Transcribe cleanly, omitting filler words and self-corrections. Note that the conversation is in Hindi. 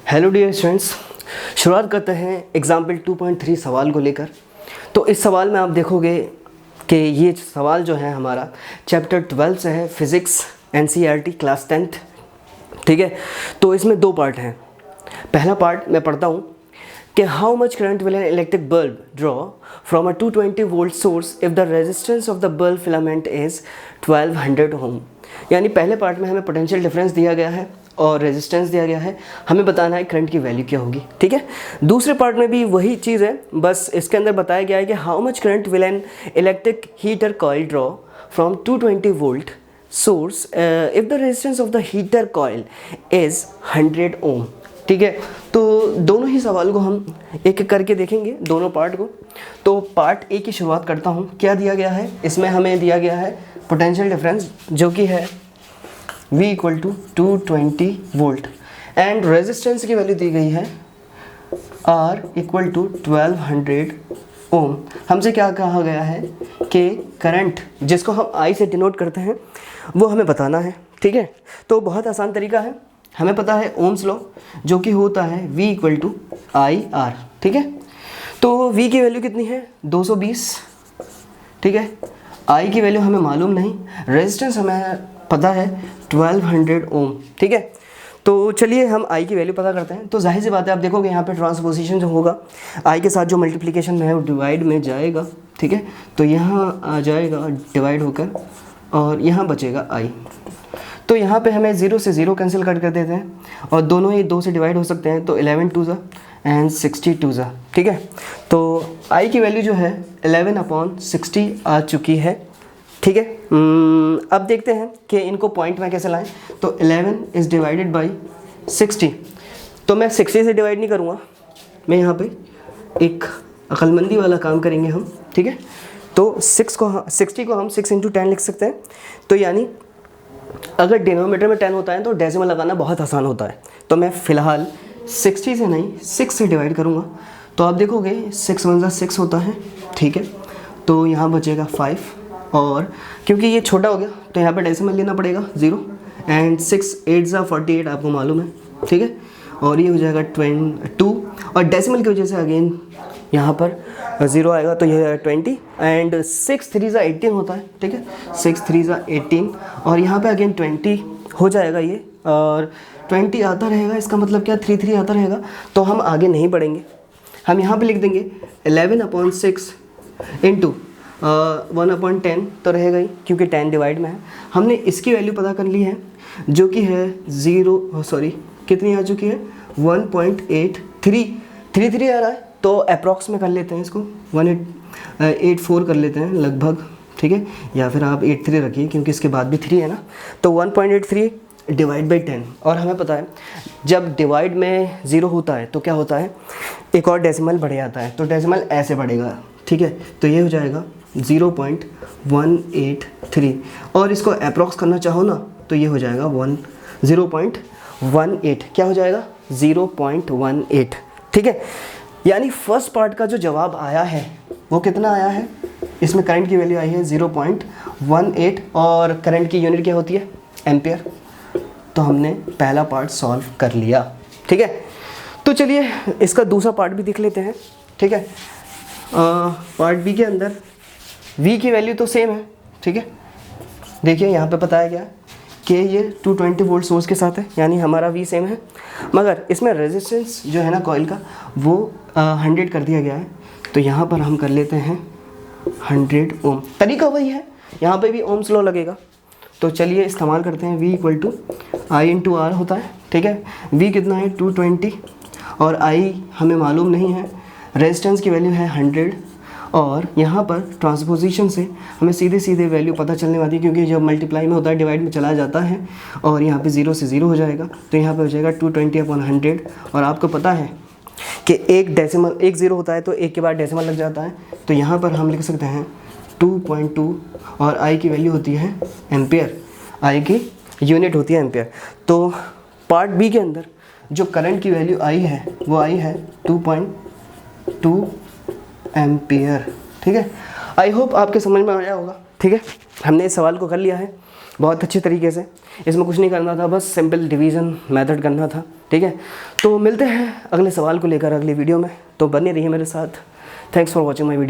हेलो डियर स्टूडेंट्स, शुरुआत करते हैं एग्जाम्पल 2.3 सवाल को लेकर। तो इस सवाल में आप देखोगे कि ये सवाल जो है हमारा चैप्टर 12 से है, फिज़िक्स NCERT क्लास 10th। ठीक है, तो इसमें दो पार्ट हैं। पहला पार्ट मैं पढ़ता हूँ कि how much current will an electric bulb draw from a 220 volt source if the resistance of the bulb filament is 1200 ओम। यानी पहले पार्ट में हमें पोटेंशियल डिफरेंस दिया गया है और रेजिस्टेंस दिया गया है, हमें बताना है करंट की वैल्यू क्या होगी। ठीक है, दूसरे पार्ट में भी वही चीज़ है, बस इसके अंदर बताया गया है कि how much current will an electric heater coil draw from 220 volt source if the resistance of the heater coil is 100 ओम। ठीक है, तो दोनों ही सवाल को हम एक एक करके देखेंगे, दोनों पार्ट को। तो पार्ट ए की शुरुआत करता हूँ। क्या दिया गया है इसमें? हमें दिया गया है पोटेंशियल डिफरेंस जो कि है V equal to 220 volt and resistance की वैल्यू दी गई है R इक्वल टू 1200 ओम। हमसे क्या कहा गया है कि करंट जिसको हम I से डिनोट करते हैं वो हमें बताना है। ठीक है, तो बहुत आसान तरीका है, हमें पता है ओम्स लॉ जो कि होता है V इक्वल टू IR। ठीक है, तो V की वैल्यू कितनी है? 220। ठीक है, I की वैल्यू हमें मालूम नहीं, रेजिस्टेंस हमें पता है 1200 ओम। ठीक है, तो चलिए हम I की वैल्यू पता करते हैं। तो जाहिर सी बात है, आप देखोगे यहाँ पे ट्रांसपोजिशन जो होगा I के साथ जो मल्टीप्लिकेशन में है वो डिवाइड में जाएगा। ठीक है, तो यहाँ आ जाएगा डिवाइड होकर और यहाँ बचेगा I। तो यहाँ पे हमें 0 से 0 कैंसिल कर देते हैं और दोनों ही 2 से डिवाइड हो सकते हैं, तो 11 2 एंड 62 ज़ा। ठीक है, तो I की वैल्यू जो है 11/60 आ चुकी है। ठीक है, अब देखते हैं कि इनको पॉइंट में कैसे लाएं। तो 11 इज़ डिवाइडेड बाई 60। तो मैं 60 से डिवाइड नहीं करूँगा, मैं यहाँ पे एक अक्लमंदी वाला काम करेंगे हम। ठीक है, तो 60 को हम 6 × 10 लिख सकते हैं। तो यानी अगर डिनोमिनेटर में 10 होता है तो डेसिमल लगाना बहुत आसान होता है। तो मैं फ़िलहाल 60 से नहीं 6 से डिवाइड करूँगा। तो आप देखोगे 6 1 ज़ा 6 होता है। ठीक है, तो यहाँ बचेगा 5 और क्योंकि ये छोटा हो गया तो यहाँ पे डेसिमल लेना पड़ेगा 0 एंड 6 8 ज़ा 48 आपको मालूम है। ठीक है, और ये हो जाएगा 22 और डेसिमल की वजह से अगेन यहाँ पर 0 आएगा तो ये 20 एंड 6 3 ज़ा 18 होता है। ठीक है, 6 3 ज़ा 18 और यहाँ पे अगेन 20 हो जाएगा ये और 20 आता रहेगा। इसका मतलब क्या 3 3 आता रहेगा। तो हम आगे नहीं बढ़ेंगे, हम यहाँ पे लिख देंगे 11/6 इंटू 1/10 तो रहेगा ही क्योंकि 10 डिवाइड में है। हमने इसकी वैल्यू पता कर ली है जो कि है कितनी आ चुकी है 1.83 आ रहा है। तो अप्रॉक्स में कर लेते हैं इसको 1.84 कर लेते हैं लगभग। ठीक है, या फिर आप 83 रखिए क्योंकि इसके बाद भी 3 है ना। तो 1.83 डिवाइड बाई 10 और हमें पता है जब डिवाइड में 0 होता है तो क्या होता है, एक और डेसिमल बढ़ जाता है। तो डेसिमल ऐसे बढ़ेगा। ठीक है, तो ये हो जाएगा 0.183 और इसको अप्रॉक्स करना चाहो ना तो ये हो जाएगा 0.18। क्या हो जाएगा 0.18। ठीक है, यानी फर्स्ट पार्ट का जो जवाब आया है वो कितना आया है, इसमें करंट की वैल्यू आई है 0.18 और करंट की यूनिट क्या होती है? एम्पियर। तो हमने पहला पार्ट सॉल्व कर लिया। ठीक है, तो चलिए इसका दूसरा पार्ट भी देख लेते हैं। ठीक है, पार्ट बी के अंदर V की वैल्यू तो सेम है। ठीक है, देखिए यहाँ पे बताया गया कि ये 220 वोल्ट सोर्स के साथ है, यानी हमारा V सेम है, मगर इसमें रेजिस्टेंस जो है ना कॉइल का वो 100 कर दिया गया है। तो यहाँ पर हम कर लेते हैं 100 ओम। तरीका वही है, यहाँ पे भी ओम्स लॉ लगेगा। तो चलिए इस्तेमाल करते हैं। V equal to I into R होता है। ठीक है, V कितना है 220 और I हमें मालूम नहीं है, रेजिस्टेंस की वैल्यू है 100 और यहाँ पर ट्रांसपोजिशन से हमें सीधे सीधे वैल्यू पता चलने वाली है क्योंकि जब मल्टीप्लाई में होता है डिवाइड में चला जाता है और यहाँ पे 0 से 0 हो जाएगा। तो यहाँ पे हो जाएगा 220/100 और आपको पता है कि एक 0 होता है तो एक के बाद डेसिमल लग जाता है। तो यहाँ पर हम लिख सकते हैं 2.2 और I की वैल्यू होती है एम्पियर, I की यूनिट होती है एम्पियर। तो पार्ट बी के अंदर जो करंट की वैल्यू आई है वो आई है 2.2 एम्पियर। ठीक है, आई होप आपके समझ में आया होगा। ठीक है, हमने इस सवाल को कर लिया है बहुत अच्छे तरीके से। इसमें कुछ नहीं करना था, बस सिंपल डिवीज़न मेथड करना था, ठीक है। तो मिलते हैं अगले सवाल को लेकर अगली वीडियो में, तो बने रहिए मेरे साथ। Thanks for watching my video.